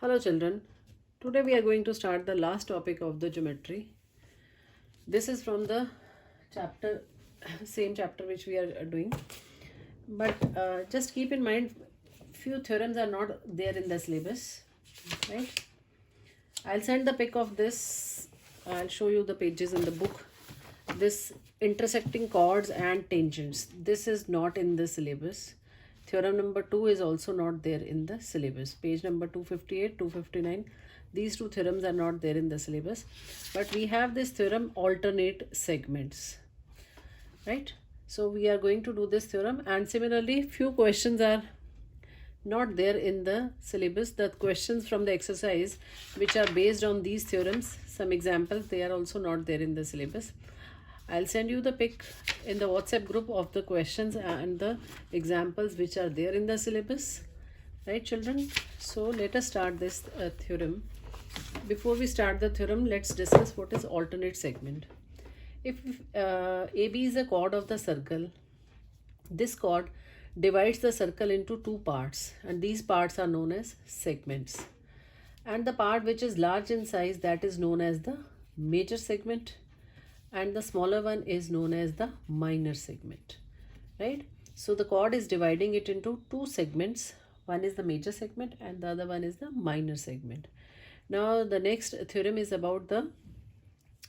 Hello children, today we are going to start the last topic of the geometry. This is from the chapter, same chapter which we are doing. But just keep in mind, few theorems are not there in the syllabus, right? I'll send the pic of this, I'll show you the pages in the book. This intersecting chords and tangents, this is not in the syllabus. Theorem number 2 is also not there in the syllabus. Page number 258, 259. These two theorems are not there in the syllabus. But we have this theorem alternate segments. Right? So we are going to do this theorem, and similarly few questions are not there in the syllabus. The questions from the exercise which are based on these theorems, some examples, they are also not there in the syllabus. I'll send you the pic in the WhatsApp group of the questions and the examples which are there in the syllabus. Right, children? So let us start this theorem. Before we start the theorem, let's discuss what is alternate segment. If AB is a chord of the circle, this chord divides the circle into two parts, and these parts are known as segments. And the part which is large in size, that is known as the major segment, and the smaller one is known as the minor segment, right? So the chord is dividing it into two segments. One is the major segment and the other one is the minor segment. Now the next theorem is about the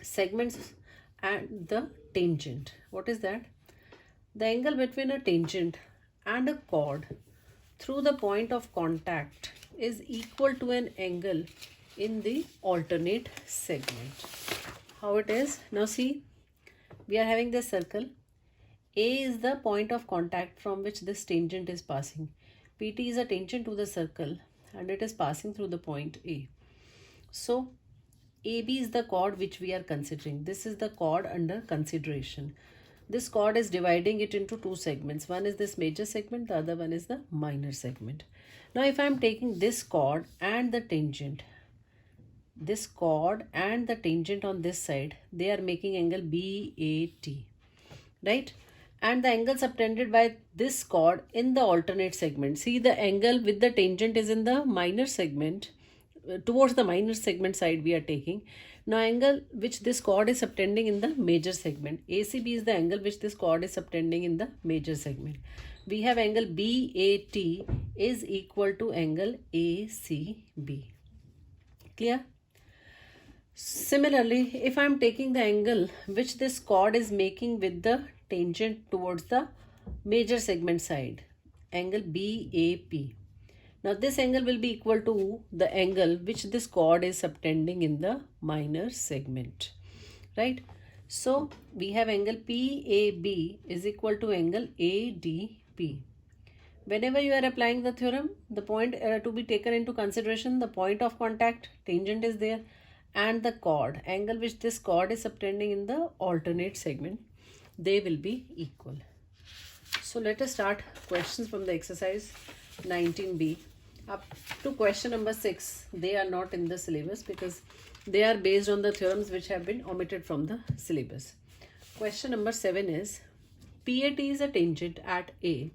segments and the tangent. What is that? The angle between a tangent and a chord through the point of contact is equal to an angle in the alternate segment. How it is? Now see, we are having this circle. A is the point of contact from which this tangent is passing. PT is a tangent to the circle and it is passing through the point A. So AB is the chord which we are considering. This is the chord under consideration. This chord is dividing it into two segments. One is this major segment, the other one is the minor segment. Now if I am taking this chord and the tangent, this chord and the tangent on this side, they are making angle BAT, right? And the angle subtended by this chord in the alternate segment. See, the angle with the tangent is in the minor segment, towards the minor segment side we are taking. Now angle which this chord is subtending in the major segment. ACB is the angle which this chord is subtending in the major segment. We have angle BAT is equal to angle ACB. Clear? Similarly, if I am taking the angle which this chord is making with the tangent towards the major segment side, angle BAP. Now this angle will be equal to the angle which this chord is subtending in the minor segment, right? So we have angle PAB is equal to angle ADP. Whenever you are applying the theorem, the point to be taken into consideration, the point of contact, tangent is there, and the chord, angle which this chord is subtending in the alternate segment, they will be equal. So let us start questions from the exercise 19B up to question number 6. They are not in the syllabus because they are based on the theorems which have been omitted from the syllabus. Question number 7 is, PAT is a tangent at A.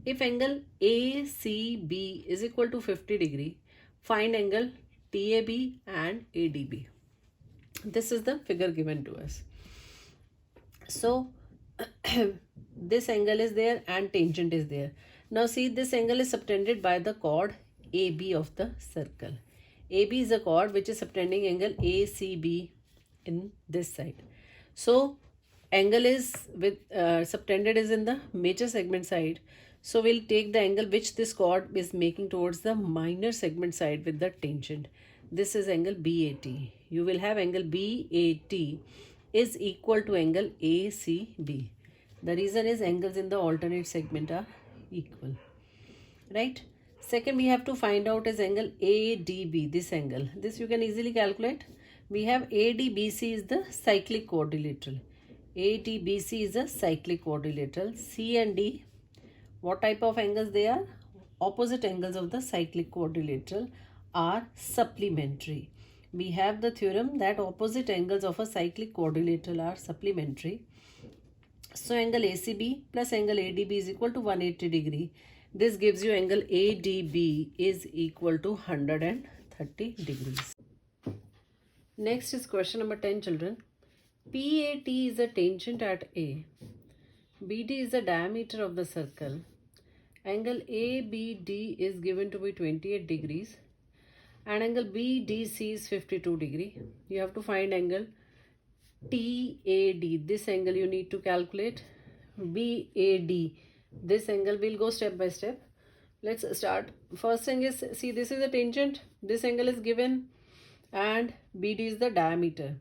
If angle ACB is equal to 50 degree, find angle TAB and ADB. This is the figure given to us. So this angle is there and tangent is there. Now see, this angle is subtended by the chord AB of the circle. AB is a chord which is subtending angle ACB in this side. So angle is with subtended is in the major segment side. So we'll take the angle which this chord is making towards the minor segment side with the tangent. This is angle BAT. You will have angle BAT is equal to angle ACB. The reason is angles in the alternate segment are equal, right? Second, we have to find out is angle ADB, this angle. This you can easily calculate. We have ADBC is the cyclic quadrilateral. ADBC is a cyclic quadrilateral. C and D, what type of angles they are? Opposite angles of the cyclic quadrilateral are supplementary. We have the theorem that opposite angles of a cyclic quadrilateral are supplementary. So angle ACB plus angle ADB is equal to 180 degree. This gives you angle ADB is equal to 130 degrees. Next is question number 10, children. PAT is a tangent at A. BD is the diameter of the circle. Angle ABD is given to be 28 degrees. And angle BDC is 52 degree. You have to find angle TAD. This angle you need to calculate. BAD. This angle will go step by step. Let's start. First thing is, see, this is a tangent. This angle is given and BD is the diameter.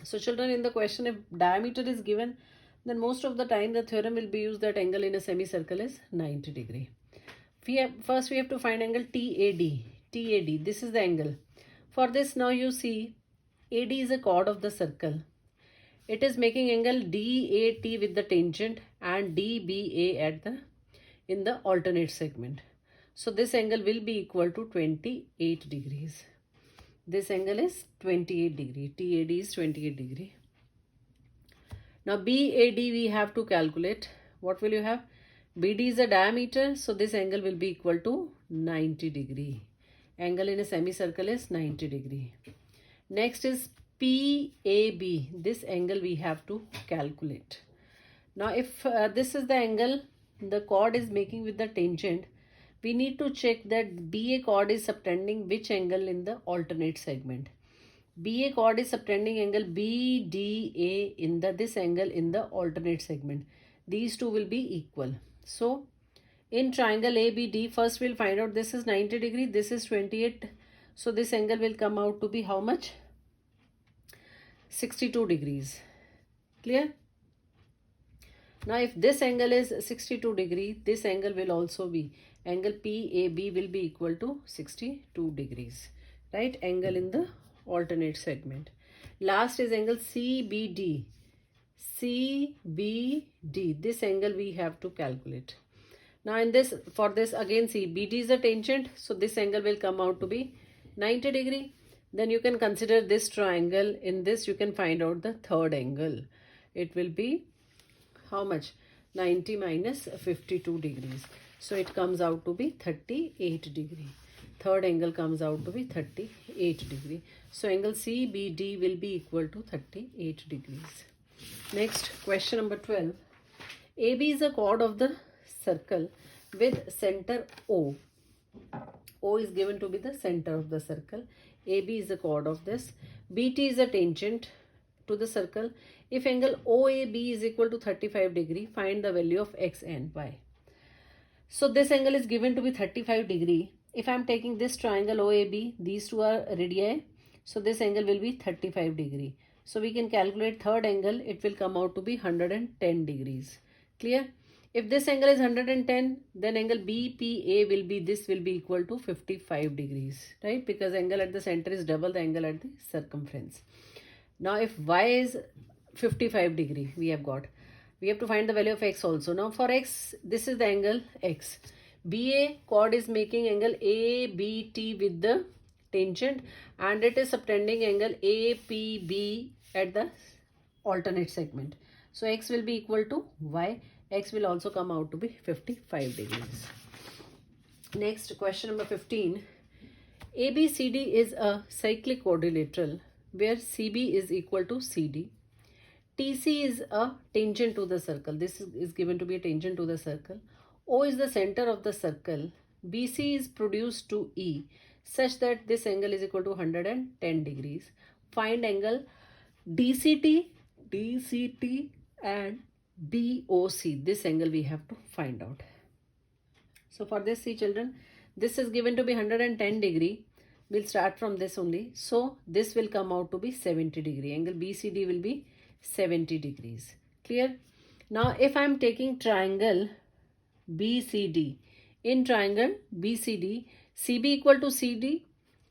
So children, in the question, if diameter is given, then most of the time the theorem will be used that angle in a semicircle is 90 degree. First we have to find angle TAD. TAD, this is the angle. For this, now you see AD is a chord of the circle. It is making angle DAT with the tangent and DBA in the alternate segment. So this angle will be equal to 28 degrees. This angle is 28 degree. TAD is 28 degree. Now BAD we have to calculate. What will you have? BD is a diameter, so this angle will be equal to 90 degree. Angle in a semicircle is 90 degree. Next is PAB. This angle we have to calculate. Now if this is the angle the chord is making with the tangent, we need to check that BA chord is subtending which angle in the alternate segment. BA chord is subtending angle BDA in this angle in the alternate segment. These two will be equal. So in triangle ABD, first we'll find out this is 90 degree, this is 28. So this angle will come out to be how much? 62 degrees. Clear? Now if this angle is 62 degree, this angle will also be, angle PAB will be equal to 62 degrees. Right? Angle in the alternate segment. Last is angle CBD. CBD. This angle we have to calculate. Now in this, for this again, see, BD is a tangent, so this angle will come out to be 90 degree. Then you can consider this triangle. In this you can find out the third angle. It will be how much? 90 minus 52 degrees. So it comes out to be 38 degree. Third angle comes out to be 38 degree. So angle CBD will be equal to 38 degrees. Next, question number 12. AB is a chord of the circle with center O. O is given to be the center of the circle. AB is the chord of this. BT is a tangent to the circle. If angle OAB is equal to 35 degree, find the value of X and Y. So this angle is given to be 35 degree. If I am taking this triangle OAB, these two are radii. So this angle will be 35 degree. So we can calculate third angle. It will come out to be 110 degrees. Clear? If this angle is 110, then angle BPA will be, this will be equal to 55 degrees, right? Because angle at the center is double the angle at the circumference. Now if Y is 55 degree, we have to find the value of X also. Now for X, this is the angle X. BA chord is making angle ABT with the tangent and it is subtending angle APB at the alternate segment. So X will be equal to Y. X will also come out to be 55 degrees. Next, question number 15. ABCD is a cyclic quadrilateral where CB is equal to CD. TC is a tangent to the circle. This is given to be a tangent to the circle. O is the center of the circle. BC is produced to E such that this angle is equal to 110 degrees. Find angle DCT and BOC. This angle we have to find out. So for this, see children, this is given to be 110 degree. We'll start from this only. So this will come out to be 70 degree. Angle BCD will be 70 degrees. Clear? Now if I am taking triangle BCD, in triangle BCD, CB equal to CD.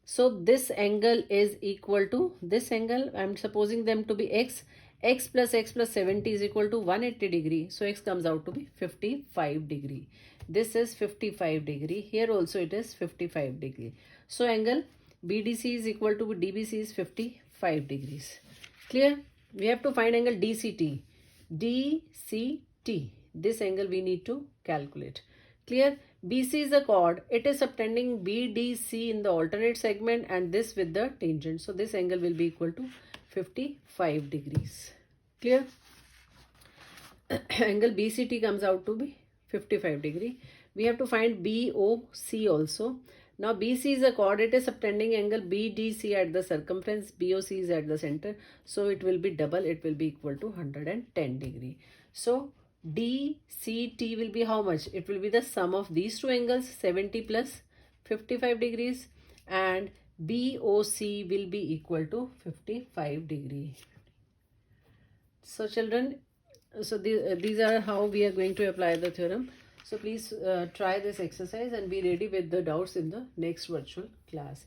So this angle is equal to this angle. I am supposing them to be X. X plus 70 is equal to 180 degree. So X comes out to be 55 degree. This is 55 degree. Here also it is 55 degree. So angle BDC is equal to DBC is 55 degrees. Clear? We have to find angle DCT. DCT. This angle we need to calculate. Clear? BC is a chord. It is subtending BDC in the alternate segment and this with the tangent. So this angle will be equal to 55 degrees. Clear? Angle BCT comes out to be 55 degree. We have to find BOC also. Now BC is a chord. It is subtending angle BDC at the circumference. BOC is at the center. So it will be double. It will be equal to 110 degree. So DCT will be how much? It will be the sum of these two angles, 70 plus 55 degrees, and BOC will be equal to 55 degree. So children, so these are how we are going to apply the theorem. So please try this exercise and be ready with the doubts in the next virtual class.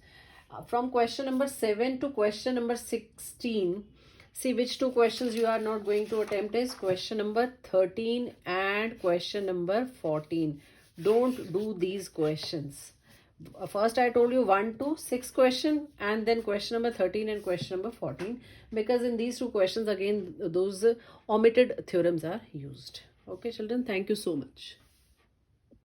From question number 7 to question number 16, see which two questions you are not going to attempt is question number 13 and question number 14. Don't do these questions. First I told you 1 to 6 question and then question number 13 and question number 14, because in these two questions again those omitted theorems are used. Okay children, thank you so much.